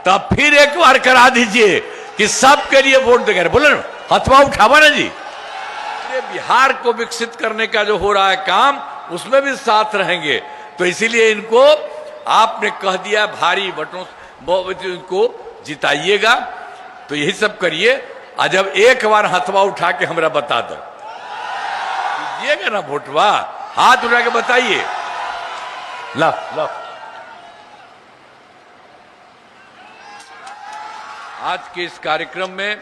तब फिर एक बार करा दीजिए कि सबके लिए वोट देंगे। बोले ना, हथवा उठावा ना जी। बिहार को विकसित करने का जो हो रहा है काम, उसमें भी साथ रहेंगे। तो इसीलिए इनको आपने कह दिया भारी वोटों इनको जिताइएगा। तो यही सब करिए। और जब एक बार हथवा उठा के हमरा बता दो, दीजिएगा ना वोटवा, हाथ उठा के बताइए। ला ला, आज के इस कार्यक्रम में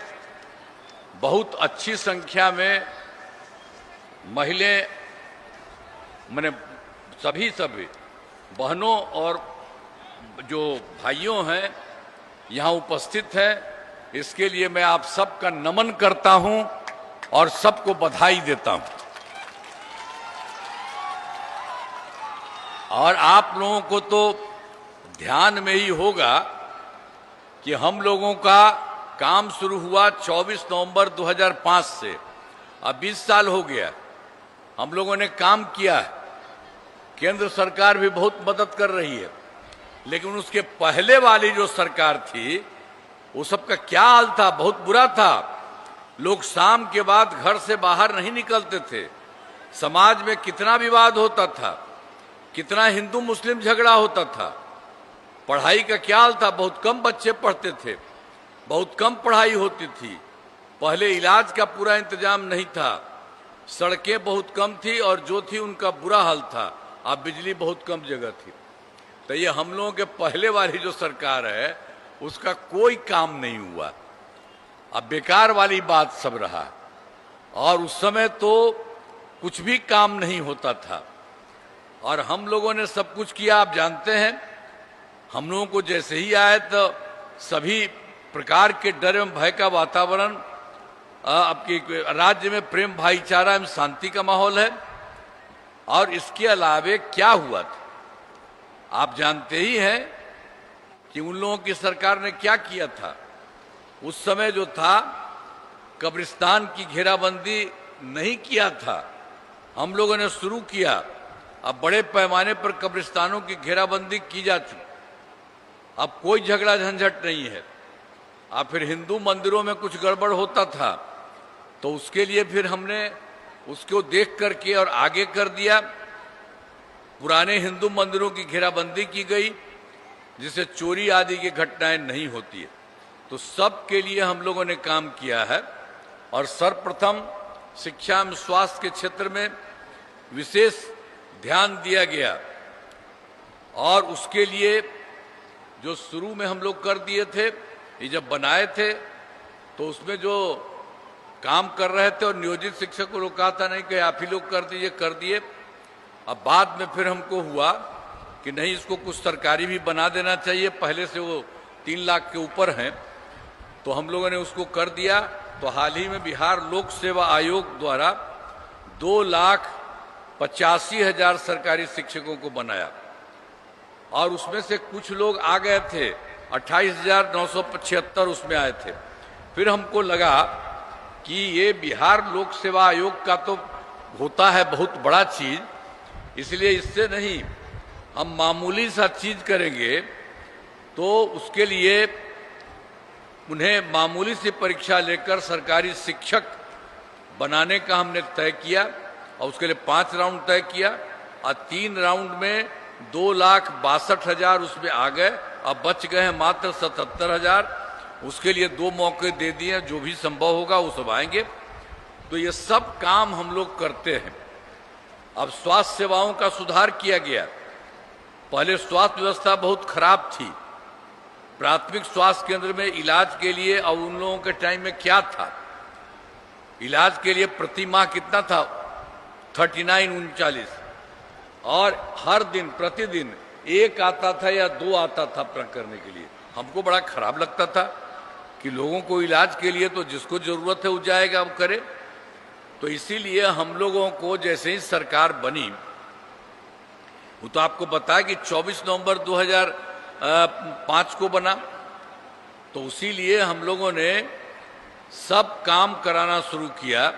बहुत अच्छी संख्या में महिलाएं, मैंने सभी बहनों और जो भाइयों हैं यहाँ उपस्थित हैं। इसके लिए मैं आप सबका नमन करता हूं और सबको बधाई देता हूं। और आप लोगों को तो ध्यान में ही होगा कि हम लोगों का काम शुरू हुआ 24 नवंबर 2005 से। अब 20 साल हो गया, हम लोगों ने काम किया है। केंद्र सरकार भी बहुत मदद कर रही है, लेकिन उसके पहले वाली जो सरकार थी, वो सबका क्या हाल था, बहुत बुरा था। लोग शाम के बाद घर से बाहर नहीं निकलते थे। समाज में कितना विवाद होता था, कितना हिंदू मुस्लिम झगड़ा होता था। पढ़ाई का क्या हाल था, बहुत कम बच्चे पढ़ते थे, बहुत कम पढ़ाई होती थी। पहले इलाज का पूरा इंतजाम नहीं था, सड़कें बहुत कम थी और जो थी उनका बुरा हाल था। अब बिजली बहुत कम जगह थी। तो ये हम लोगों के पहले वाली जो सरकार है, उसका कोई काम नहीं हुआ। अब बेकार वाली बात सब रहा। और उस समय तो कुछ भी काम नहीं होता था और हम लोगों ने सब कुछ किया। आप जानते हैं, हम लोगों को जैसे ही आए तो सभी प्रकार के डर एवं भय का वातावरण, आपके राज्य में प्रेम भाईचारा एवं शांति का माहौल है। और इसके अलावे क्या हुआ था, आप जानते ही हैं कि उन लोगों की सरकार ने क्या किया था। उस समय जो था, कब्रिस्तान की घेराबंदी नहीं किया था, हम लोगों ने शुरू किया। अब बड़े पैमाने पर कब्रिस्तानों की घेराबंदी की जा चुकी। अब कोई झगड़ा झंझट नहीं है। अब फिर हिंदू मंदिरों में कुछ गड़बड़ होता था तो उसके लिए फिर हमने उसको देख करके और आगे कर दिया। पुराने हिंदू मंदिरों की घेराबंदी की गई, जिससे चोरी आदि की घटनाएं नहीं होती है। तो सब के लिए हम लोगों ने काम किया है। और सर्वप्रथम शिक्षा एवं स्वास्थ्य के क्षेत्र में विशेष ध्यान दिया गया। और उसके लिए जो शुरू में हम लोग कर दिए थे, ये जब बनाए थे तो उसमें जो काम कर रहे थे और नियोजित शिक्षक को कहा था नहीं कि आप ही लोग कर दीजिए, कर दिए। अब बाद में फिर हमको हुआ कि नहीं, इसको कुछ सरकारी भी बना देना चाहिए। पहले से वो 3 लाख के ऊपर हैं, तो हम लोगों ने उसको कर दिया। तो हाल ही में बिहार लोक सेवा आयोग द्वारा 2,85,000 सरकारी शिक्षकों को बनाया। और उसमें से कुछ लोग आ गए थे, 28,975 उसमें आए थे। फिर हमको लगा कि ये बिहार लोक सेवा आयोग का तो होता है बहुत बड़ा चीज, इसलिए इससे नहीं, हम मामूली सा चीज करेंगे। तो उसके लिए उन्हें मामूली सी परीक्षा लेकर सरकारी शिक्षक बनाने का हमने तय किया। और उसके लिए 5 राउंड तय किया और 3 राउंड में 2,62,000 उसमें आ गए। अब बच गए हैं मात्र 77,000। उसके लिए 2 मौके दे दिए, जो भी संभव होगा वो सब आएंगे। तो ये सब काम हम लोग करते हैं। अब स्वास्थ्य सेवाओं का सुधार किया गया। पहले स्वास्थ्य व्यवस्था बहुत खराब थी। प्राथमिक स्वास्थ्य केंद्र में इलाज के लिए, और उन लोगों के टाइम में क्या था, इलाज के लिए प्रति माह कितना था, 39-39। और हर दिन प्रतिदिन 1 आता था या 2 आता था करने के लिए। हमको बड़ा खराब लगता था कि लोगों को इलाज के लिए तो जिसको जरूरत है वो जाएगा, वो करे। तो इसीलिए हम लोगों को जैसे ही सरकार बनी, वो तो आपको बताया कि 24 नवंबर 2005 को बना। तो उसी लिए हम लोगों ने सब काम कराना शुरू किया,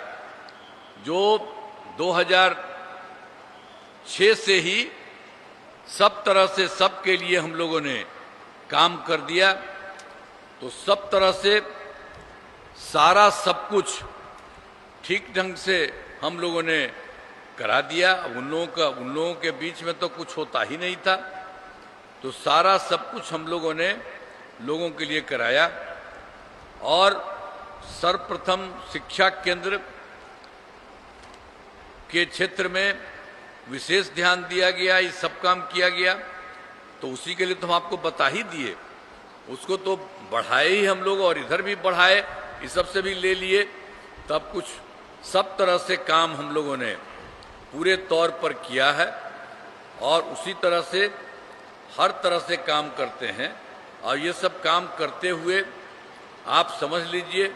जो 2006 से ही सब तरह से सबके लिए हम लोगों ने काम कर दिया। तो सब तरह से सारा सब कुछ ठीक ढंग से हम लोगों ने करा दिया। उन लोगों के बीच में तो कुछ होता ही नहीं था, तो सारा सब कुछ हम लोगों ने लोगों के लिए कराया। और सर्वप्रथम शिक्षा केंद्र के क्षेत्र में विशेष ध्यान दिया गया, ये सब काम किया गया। तो उसी के लिए तो हम आपको बता ही दिए, उसको तो बढ़ाए ही हम लोग, और इधर भी बढ़ाए, इस सब से भी ले लिए। तब कुछ सब तरह से काम हम लोगों ने पूरे तौर पर किया है, और उसी तरह से हर तरह से काम करते हैं। और ये सब काम करते हुए आप समझ लीजिए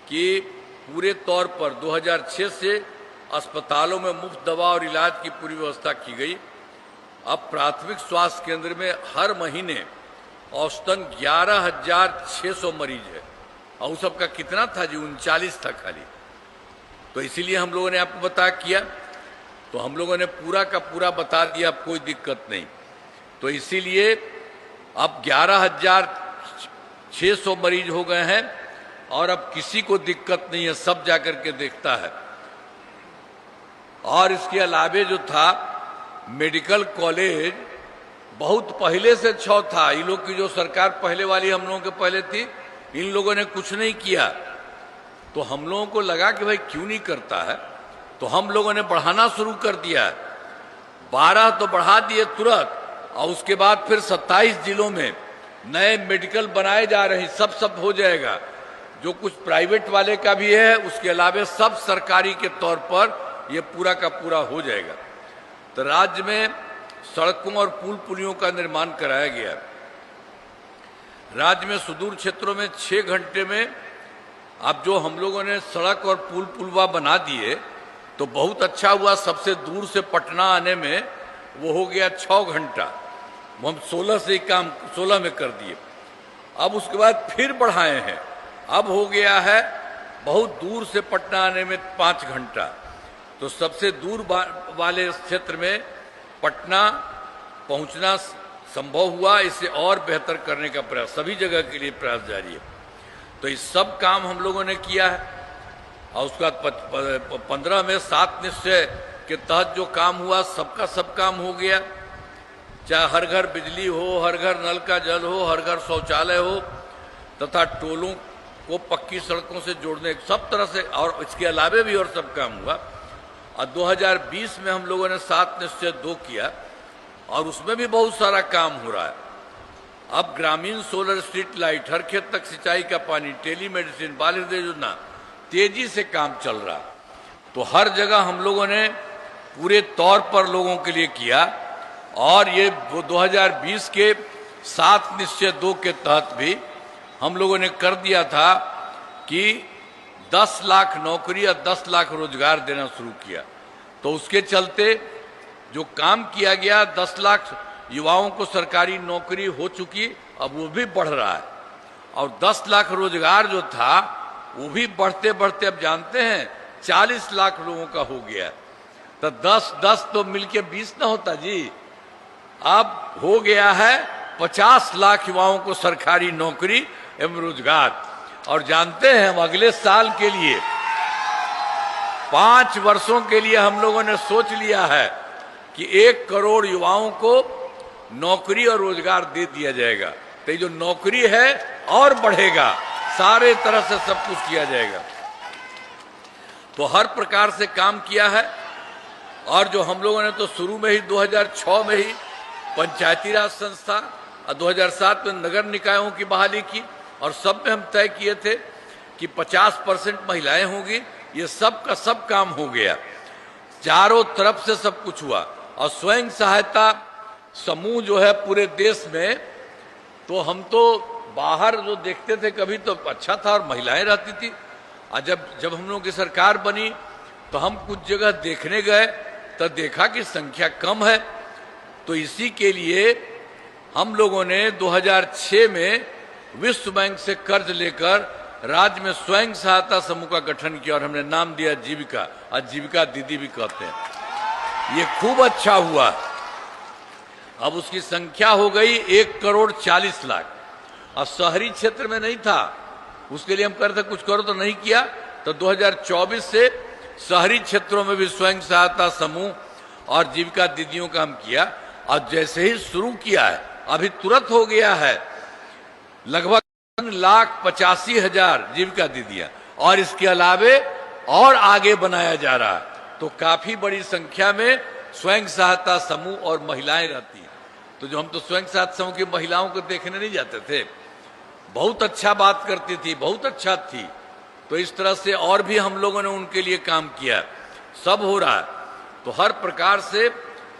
कि पूरे तौर पर 2006 से अस्पतालों में मुफ्त दवा और इलाज की पूरी व्यवस्था की गई। अब प्राथमिक स्वास्थ्य केंद्र में हर महीने औसतन 11,600 मरीज है, और उस सबका कितना था जी? 39 था खाली। तो इसीलिए हम लोगों ने आपको बता किया, तो हम लोगों ने पूरा का पूरा बता दिया, अब कोई दिक्कत नहीं। तो इसीलिए अब 11,600 मरीज हो गए हैं, और अब किसी को दिक्कत नहीं है, सब जाकर के देखता है। और इसके अलावे जो था मेडिकल कॉलेज बहुत पहले से छौ था। इन लोग की जो सरकार पहले वाली हम लोगों के पहले थी, इन लोगों ने कुछ नहीं किया। तो हम लोगों को लगा कि भाई क्यों नहीं करता है, तो हम लोगों ने बढ़ाना शुरू कर दिया। 12 तो बढ़ा दिए तुरंत, और उसके बाद फिर 27 जिलों में नए मेडिकल बनाए जा रहे हैं। सब हो जाएगा, जो कुछ प्राइवेट वाले का भी है, उसके अलावे सब सरकारी के तौर पर ये पूरा का पूरा हो जाएगा। तो राज्य में सड़कों और पुल पुलियों का निर्माण कराया गया। राज्य में सुदूर क्षेत्रों में 6 घंटे में अब जो हम लोगों ने सड़क और पुलवा बना दिए, तो बहुत अच्छा हुआ। सबसे दूर से पटना आने में वो हो गया 6 घंटा, वो हम 16 से ही काम 16 में कर दिए। अब उसके बाद फिर बढ़ाए हैं, अब हो गया है बहुत दूर से पटना आने में 5 घंटा। तो सबसे दूर वाले क्षेत्र में पटना पहुंचना संभव हुआ। इसे और बेहतर करने का प्रयास सभी जगह के लिए प्रयास जारी है। तो इस सब काम हम लोगों ने किया है। और उसके बाद 15 में 7 निश्चय के तहत जो काम हुआ, सबका सब काम हो गया। चाहे हर घर बिजली हो, हर घर नल का जल हो, हर घर शौचालय हो, तथा टोलों को पक्की सड़कों से जोड़ने, सब तरह से। और इसके अलावे भी और सब काम हुआ। और 2020 में हम लोगों ने 7 निश्चय 2 किया, और उसमें भी बहुत सारा काम हो रहा है। अब ग्रामीण सोलर स्ट्रीट लाइट, हर खेत तक सिंचाई का पानी, टेलीमेडिसिन, बाल हृदय योजना, तेजी से काम चल रहा। तो हर जगह हम लोगों ने पूरे तौर पर लोगों के लिए किया। और ये 2020 के 7 निश्चय 2 के तहत भी हम लोगों ने कर दिया था कि 10 लाख नौकरी या 10 लाख रोजगार देना शुरू किया। तो उसके चलते जो काम किया गया, 10 लाख युवाओं को सरकारी नौकरी हो चुकी, अब वो भी बढ़ रहा है। और 10 लाख रोजगार जो था वो भी बढ़ते बढ़ते अब जानते हैं 40 लाख लोगों का हो गया। तो 10 तो मिलके 20 ना होता जी, अब हो गया है 50 लाख युवाओं को सरकारी नौकरी एवं रोजगार। और जानते हैं हम अगले साल के लिए 5 वर्षों के लिए हम लोगों ने सोच लिया है कि 1 करोड़ युवाओं को नौकरी और रोजगार दे दिया जाएगा। तो ये जो नौकरी है और बढ़ेगा, सारे तरह से सब कुछ किया जाएगा। तो हर प्रकार से काम किया है। और जो हम लोगों ने तो शुरू में ही 2006 में ही पंचायती राज संस्था और 2007 में नगर निकायों की बहाली की, और सब में हम तय किए थे कि 50% महिलाएं होंगी। ये सब का सब काम हो गया, चारों तरफ से सब कुछ हुआ। और स्वयं सहायता समूह जो है पूरे देश में, तो हम तो बाहर जो देखते थे कभी तो अच्छा था और महिलाएं रहती थी। और जब हम लोगों की सरकार बनी तो हम कुछ जगह देखने गए तो देखा कि संख्या कम है। तो इसी के लिए हम लोगों ने 2006 में विश्व बैंक से कर्ज लेकर राज्य में स्वयं सहायता समूह का गठन किया, और हमने नाम दिया जीविका। आज जीविका दीदी भी कहते हैं। ये खूब अच्छा हुआ। अब उसकी संख्या हो गई 1 करोड़ 40 लाख। और शहरी क्षेत्र में नहीं था। उसके लिए हम कहते कुछ करो, तो नहीं किया। तो 2024 से शहरी क्षेत्रों में भी स्वयं सहायता समूह और जीविका दीदियों का हम किया। और जैसे ही शुरू किया है, अभी तुरंत हो गया है लगभग 3,85,000 जीविका दीदियां, और इसके अलावे और आगे बनाया जा रहा है। तो काफी बड़ी संख्या में स्वयं सहायता समूह और महिलाएं रहती हैं। तो जो हम तो स्वयं सहायता समूह की महिलाओं को देखने नहीं जाते थे, बहुत अच्छा बात करती थी, बहुत अच्छा थी। तो इस तरह से और भी हम लोगों ने उनके लिए काम किया, सब हो रहा है। तो हर प्रकार से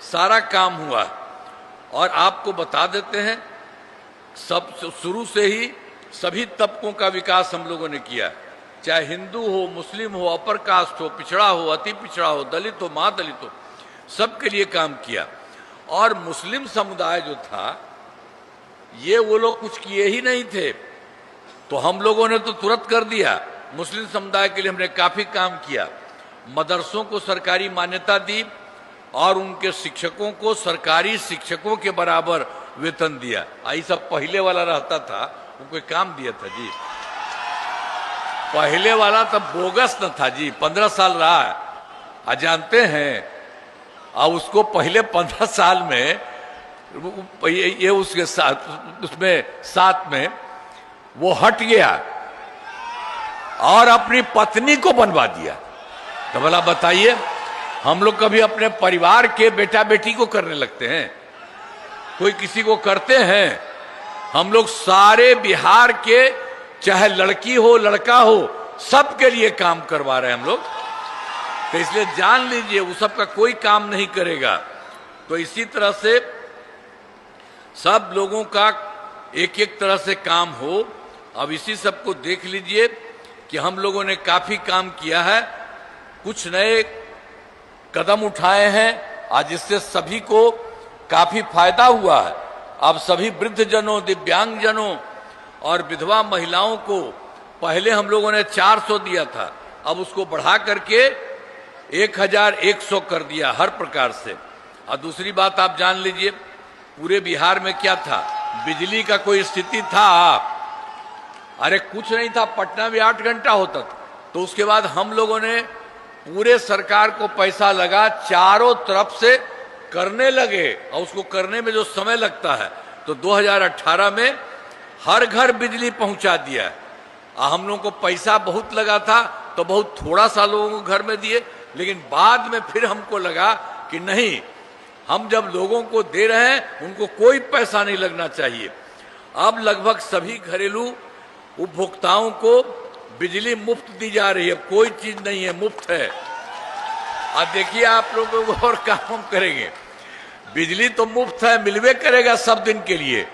सारा काम हुआ। और आपको बता देते हैं, सब शुरू से ही सभी तबकों का विकास हम लोगों ने किया, चाहे हिंदू हो, मुस्लिम हो, अपर कास्ट हो, पिछड़ा हो, अति पिछड़ा हो, दलित हो, महादलित हो, सबके लिए काम किया। और मुस्लिम समुदाय जो था, ये वो लोग कुछ किए ही नहीं थे, तो हम लोगों ने तो तुरंत कर दिया। मुस्लिम समुदाय के लिए हमने काफी काम किया। मदरसों को सरकारी मान्यता दी और उनके शिक्षकों को सरकारी शिक्षकों के बराबर वेतन दिया। आई सब पहले वाला रहता था, वो कोई काम दिया था जी? पहले वाला तब बोगस न था जी, 15 साल रहा है। जानते हैं, और उसको पहले 15 साल में ये उसके साथ, उसमें साथ में वो हट गया और अपनी पत्नी को बनवा दिया। तो भला बताइए, हम लोग कभी अपने परिवार के बेटा बेटी को करने लगते हैं? कोई किसी को करते हैं? हम लोग सारे बिहार के, चाहे लड़की हो लड़का हो, सबके लिए काम करवा रहे हैं हम लोग। तो इसलिए जान लीजिए, वो सबका कोई काम नहीं करेगा। तो इसी तरह से सब लोगों का एक एक तरह से काम हो। अब इसी सबको देख लीजिए कि हम लोगों ने काफी काम किया है, कुछ नए कदम उठाए हैं, आज जिससे सभी को काफी फायदा हुआ है। अब सभी वृद्धजनों, दिव्यांगजनों और विधवा महिलाओं को पहले हम लोगों ने 400 दिया था, अब उसको बढ़ा करके 1,100 कर दिया हर प्रकार से। और दूसरी बात आप जान लीजिए, पूरे बिहार में क्या था, बिजली का कोई स्थिति था? अरे कुछ नहीं था, पटना में 8 घंटा होता था। तो उसके बाद हम लोगों ने पूरे सरकार को पैसा लगा, चारों तरफ से करने लगे, और उसको करने में जो समय लगता है, तो 2018 में हर घर बिजली पहुंचा दिया। हम लोगों को पैसा बहुत लगा था, तो बहुत थोड़ा सा लोगों को घर में दिए, लेकिन बाद में फिर हमको लगा कि नहीं, हम जब लोगों को दे रहे हैं, उनको कोई पैसा नहीं लगना चाहिए। अब लगभग सभी घरेलू उपभोक्ताओं को बिजली मुफ्त दी जा रही है, कोई चीज नहीं है, मुफ्त है। और देखिए, आप लोगों को और काम हम करेंगे, बिजली तो मुफ्त है, मिलवे करेगा सब दिन के लिए,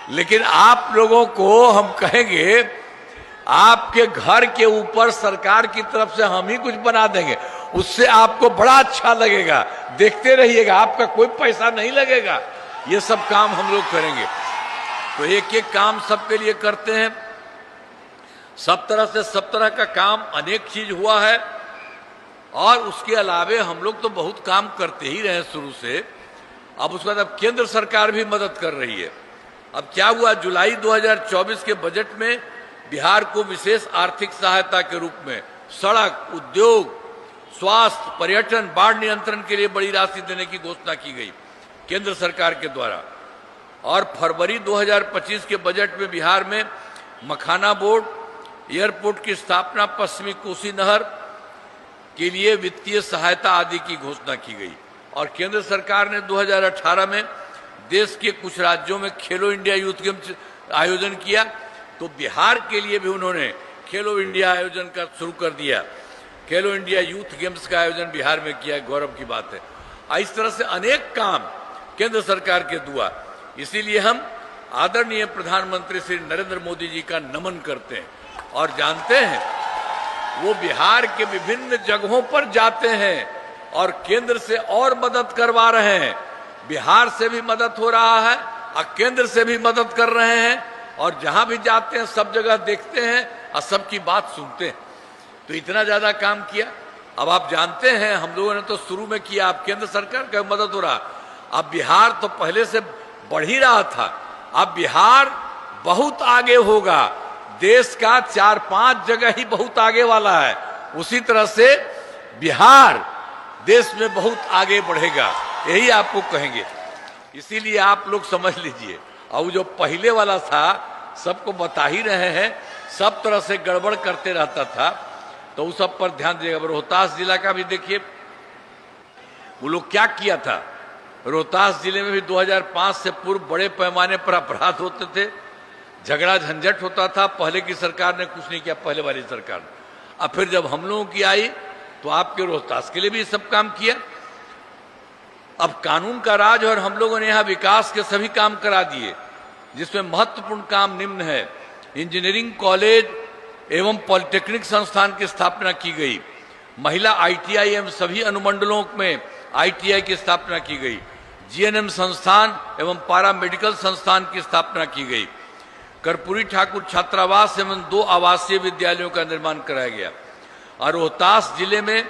लेकिन आप लोगों को हम कहेंगे, आपके घर के ऊपर सरकार की तरफ से हम ही कुछ बना देंगे, उससे आपको बड़ा अच्छा लगेगा, देखते रहिएगा, आपका कोई पैसा नहीं लगेगा। ये सब काम हम लोग करेंगे। तो एक एक काम सबके लिए करते हैं, सब तरह से सब तरह का काम, अनेक चीज हुआ है। और उसके अलावे हम लोग तो बहुत काम करते ही रहे शुरू से। अब उसके बाद अब केंद्र सरकार भी मदद कर रही है। अब क्या हुआ, जुलाई 2024 के बजट में बिहार को विशेष आर्थिक सहायता के रूप में सड़क, उद्योग, स्वास्थ्य, पर्यटन, बाढ़ नियंत्रण के लिए बड़ी राशि देने की घोषणा की गई केंद्र सरकार के द्वारा। और फरवरी 2025 के बजट में बिहार में मखाना बोर्ड, एयरपोर्ट की स्थापना, पश्चिमी कोसी नहर के लिए वित्तीय सहायता आदि की घोषणा की गई। और केंद्र सरकार ने 2018 में देश के कुछ राज्यों में खेलो इंडिया यूथ गेम्स आयोजन किया, तो बिहार के लिए भी उन्होंने खेलो इंडिया आयोजन का शुरू कर दिया। खेलो इंडिया यूथ गेम्स का आयोजन बिहार में किया, गौरव की बात है। इस तरह से अनेक काम केंद्र सरकार के दुआ। इसीलिए हम आदरणीय प्रधानमंत्री श्री नरेंद्र मोदी जी का नमन करते हैं। और जानते हैं, वो बिहार के विभिन्न जगहों पर जाते हैं और केंद्र से और मदद करवा रहे हैं। बिहार से भी मदद हो रहा है और केंद्र से भी मदद कर रहे हैं। और जहां भी जाते हैं सब जगह देखते हैं और सबकी बात सुनते हैं। तो इतना ज्यादा काम किया। अब आप जानते हैं, हम लोगों ने तो शुरू में किया, अब केंद्र सरकार का मदद हो रहा। अब बिहार तो पहले से बढ़ ही रहा था, अब बिहार बहुत आगे होगा। देश का 4-5 जगह ही बहुत आगे वाला है, उसी तरह से बिहार देश में बहुत आगे बढ़ेगा, यही आपको कहेंगे। इसीलिए आप लोग समझ लीजिए। और जो पहले वाला था, सबको बता ही रहे हैं, सब तरह से गड़बड़ करते रहता था, तो उस सब पर ध्यान दीजिएगा। रोहतास जिला का भी देखिए, वो लोग क्या किया था। रोहतास जिले में भी 2005 से पूर्व बड़े पैमाने पर अपराध होते थे, झगड़ा झंझट होता था। पहले की सरकार ने कुछ नहीं किया, पहले वाली सरकार ने। अब फिर जब हम लोगों की आई तो आपके रोहतास के लिए भी सब काम किया। अब कानून का राज, और हम लोगों ने यहाँ विकास के सभी काम करा दिए, जिसमें महत्वपूर्ण काम निम्न है। इंजीनियरिंग कॉलेज एवं पॉलिटेक्निक संस्थान की स्थापना की गई, महिला ITI एवं सभी अनुमंडलों में ITI की स्थापना की गई, GNM संस्थान एवं पारा मेडिकल संस्थान की स्थापना की गई, कर्पूरी ठाकुर छात्रावास एवं 2 आवासीय विद्यालयों का निर्माण कराया गया। और रोहतास जिले में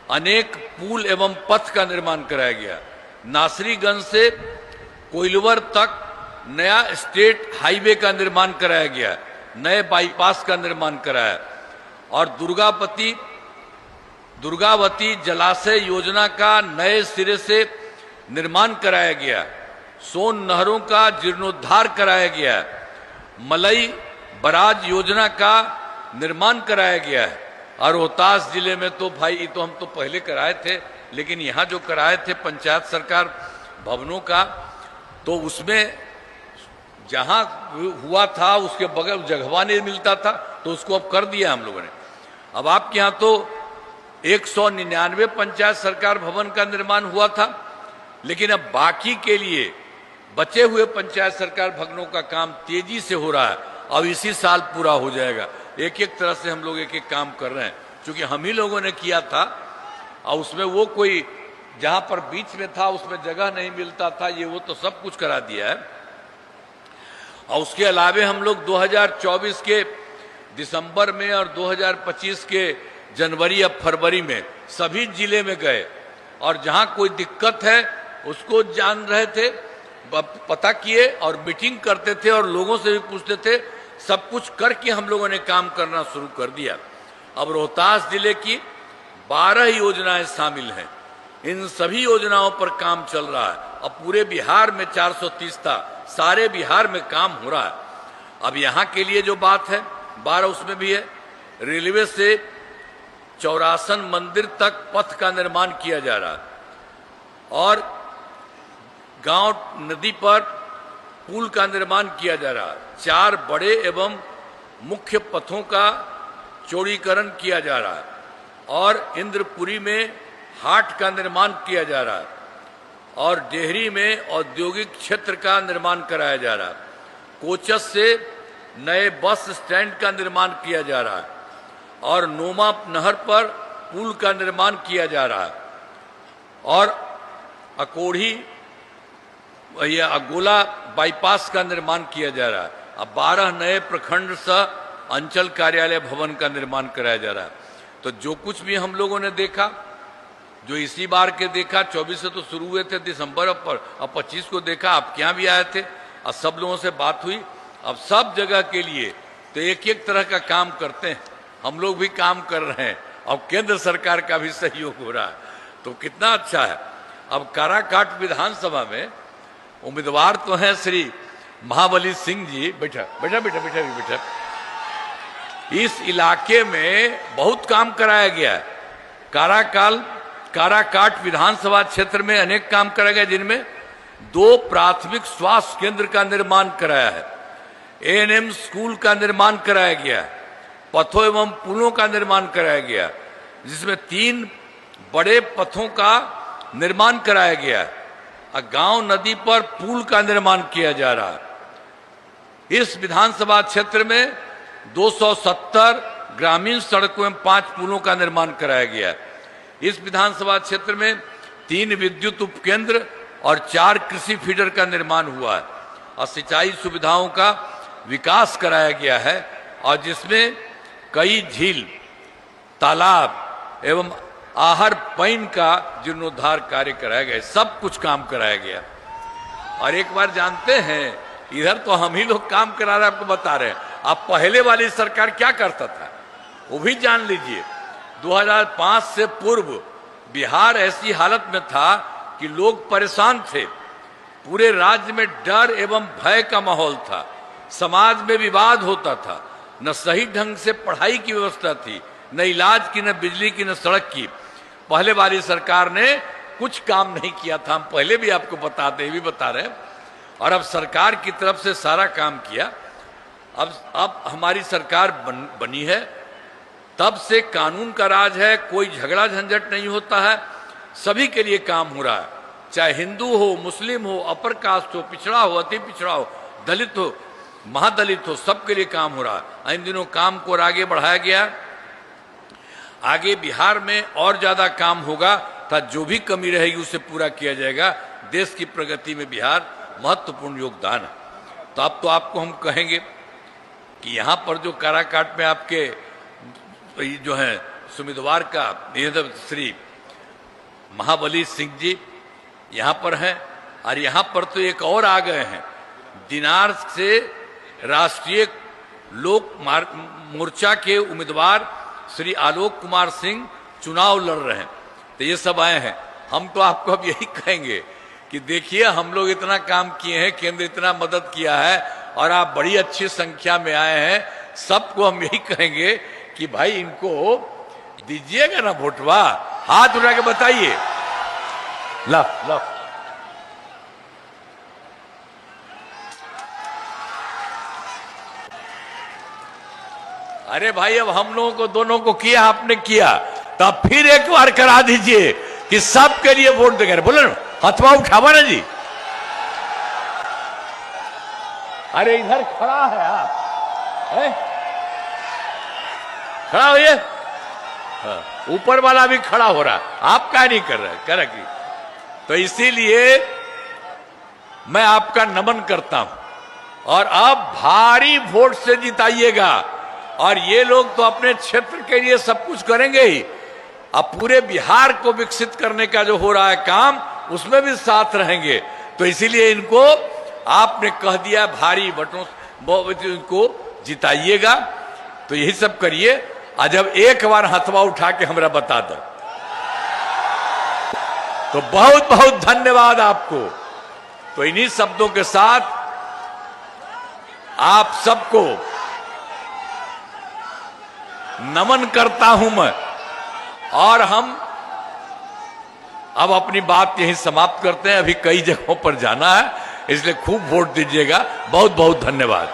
अनेक पुल एवं पथ का निर्माण कराया गया। नासरीगंज से कोइलवर तक नया स्टेट हाईवे का निर्माण कराया गया, नए बाईपास का निर्माण कराया। और दुर्गावती जलाशय योजना का नए सिरे से निर्माण कराया गया। सोन नहरों का जीर्णोद्धार कराया गया। मलई बराज योजना का निर्माण कराया गया है। और रोहतास जिले में तो भाई, ये तो हम तो पहले कराए थे, लेकिन यहाँ जो कराए थे पंचायत सरकार भवनों का, तो उसमें जहाँ हुआ था उसके बगल जगह नहीं मिलता था, तो उसको अब कर दिया हम लोगों ने। अब आपके यहाँ तो 199 पंचायत सरकार भवन का निर्माण हुआ था, लेकिन अब बाकी के लिए बचे हुए पंचायत सरकार भवनों का काम तेजी से हो रहा है। अब इसी साल पूरा हो जाएगा। एक एक तरह से हम लोग एक एक काम कर रहे हैं, क्योंकि हम ही लोगों ने किया था। और उसमें वो कोई जहां पर बीच में था उसमें जगह नहीं मिलता था, ये वो तो सब कुछ करा दिया है। और उसके अलावे हम लोग 2024 के दिसंबर में और 2025 के जनवरी या फरवरी में सभी जिले में गए, और जहां कोई दिक्कत है उसको जान रहे थे, पता किए और मीटिंग करते थे और लोगों से भी पूछते थे। सब कुछ करके हम लोगों ने काम करना शुरू कर दिया। अब रोहतास जिले की 12 योजनाएं शामिल हैं। इन सभी योजनाओं पर काम चल रहा है। अब पूरे बिहार में 430 था, सारे बिहार में काम हो रहा है। अब यहाँ के लिए जो बात है 12 उसमें भी है। रेलवे से चौरासन मंदिर तक पथ का निर्माण किया जा रहा है, और गांव नदी पर पुल का निर्माण किया जा रहा है। 4 बड़े एवं मुख्य पथों का चौड़ीकरण किया जा रहा है, और इंद्रपुरी में हाट का निर्माण किया जा रहा है, और डेहरी में औद्योगिक क्षेत्र का निर्माण कराया जा रहा है। कोचस से नए बस स्टैंड का निर्माण किया जा रहा है, और नोमा नहर पर पुल का निर्माण किया जा रहा है, और अकोढ़ी या अगोला बाईपास का निर्माण किया जा रहा है। अब 12 नए प्रखंड सह अंचल कार्यालय भवन का निर्माण कराया जा रहा है। तो जो कुछ भी हम लोगों ने देखा, जो इसी बार के देखा, 24 से तो शुरू हुए थे दिसंबर पर, अब 25 को देखा, आप क्या भी आए थे, अब सब लोगों से बात हुई। अब सब जगह के लिए तो एक एक तरह का काम करते हैं, हम लोग भी काम कर रहे हैं, अब केंद्र सरकार का भी सहयोग हो रहा है, तो कितना अच्छा है। अब काराकाट विधानसभा में उम्मीदवार तो हैं श्री महाबली सिंह जी। बैठा बैठा बैठा बैठा भी बैठा। इस इलाके में बहुत काम कराया गया है। काराकाट विधानसभा क्षेत्र में अनेक काम कराया गया, जिनमें 2 प्राथमिक स्वास्थ्य केंद्र का निर्माण कराया है, ANM स्कूल का निर्माण कराया गया, पथों एवं पुलों का निर्माण कराया गया, जिसमें 3 बड़े पथों का निर्माण कराया गया है, गांव नदी पर पुल का निर्माण किया जा रहा है। इस विधानसभा क्षेत्र में 270 ग्रामीण सड़कों एवं 5 पुलों का निर्माण कराया गया है। इस विधानसभा क्षेत्र में 3 विद्युत उपकेंद्र और 4 कृषि फीडर का निर्माण हुआ है, और सिंचाई सुविधाओं का विकास कराया गया है, और जिसमें कई झील, तालाब एवं आहर पैन का जीर्णोद्धार कार्य कराया गया। सब कुछ काम कराया गया। और एक बार जानते हैं इधर तो हम ही लोग काम करा रहे हैं, आपको बता रहे हैं। आप पहले वाली सरकार क्या करता था वो भी जान लीजिए। 2005 से पूर्व बिहार ऐसी हालत में था कि लोग परेशान थे, पूरे राज्य में डर एवं भय का माहौल था, समाज में विवाद होता था, न सही ढंग से पढ़ाई की व्यवस्था थी, न इलाज की, न बिजली की, न सड़क की। पहले वाली सरकार ने कुछ काम नहीं किया था, हम पहले भी आपको बताते हैं, भी बता रहे हैं। और अब सरकार की तरफ से सारा काम किया। अब हमारी सरकार बनी है, तब से कानून का राज है, कोई झगड़ा झंझट नहीं होता है, सभी के लिए काम हो रहा है, चाहे हिंदू हो, मुस्लिम हो, अपर कास्ट हो, पिछड़ा हो, अति पिछड़ा हो, दलित हो, महादलित हो, सबके लिए काम हो रहा है। इन दिनों काम को और आगे बढ़ाया गया। आगे बिहार में और ज्यादा काम होगा, था जो भी कमी रहेगी उसे पूरा किया जाएगा। देश की प्रगति में बिहार महत्वपूर्ण योगदान है। तो अब तो आपको हम कहेंगे कि यहाँ पर जो काराकाट में आपके जो है उम्मीदवार का श्री महाबली सिंह जी यहाँ पर हैं, और यहाँ पर तो एक और आ गए हैं, दिनार से राष्ट्रीय लोक मोर्चा के उम्मीदवार श्री आलोक कुमार सिंह चुनाव लड़ रहे हैं। तो ये सब आए हैं। हम तो आपको अब यही कहेंगे कि देखिए, हम लोग इतना काम किए हैं, केंद्र इतना मदद किया है, और आप बड़ी अच्छी संख्या में आए हैं। सबको हम यही कहेंगे कि भाई इनको दीजिएगा ना वोटवा, हाथ उठा के बताइए। ला ला अरे भाई, अब हम लोगों को दोनों को किया, आपने किया, तब फिर एक बार करा दीजिए कि सबके लिए वोट देंगे। बोले ना, हथवा उठावा ना जी। अरे इधर खड़ा है आप, खड़ा होइए। ऊपर वाला भी खड़ा हो रहा, आप क्या नहीं कर रहे, कर रही। तो इसीलिए मैं आपका नमन करता हूं, और अब भारी वोट से जिताइएगा। और ये लोग तो अपने क्षेत्र के लिए सब कुछ करेंगे ही, अब पूरे बिहार को विकसित करने का जो हो रहा है काम, उसमें भी साथ रहेंगे। तो इसीलिए इनको आपने कह दिया, भारी वोटों इनको जिताइएगा। तो यही सब करिए। आज जब एक बार हथवा उठा के हमरा बता दो, तो बहुत बहुत धन्यवाद आपको। तो इन्हीं शब्दों के साथ आप सबको नमन करता हूं मैं, और हम अब अपनी बात यहीं समाप्त करते हैं। अभी कई जगहों पर जाना है, इसलिए खूब वोट दीजिएगा। बहुत बहुत धन्यवाद।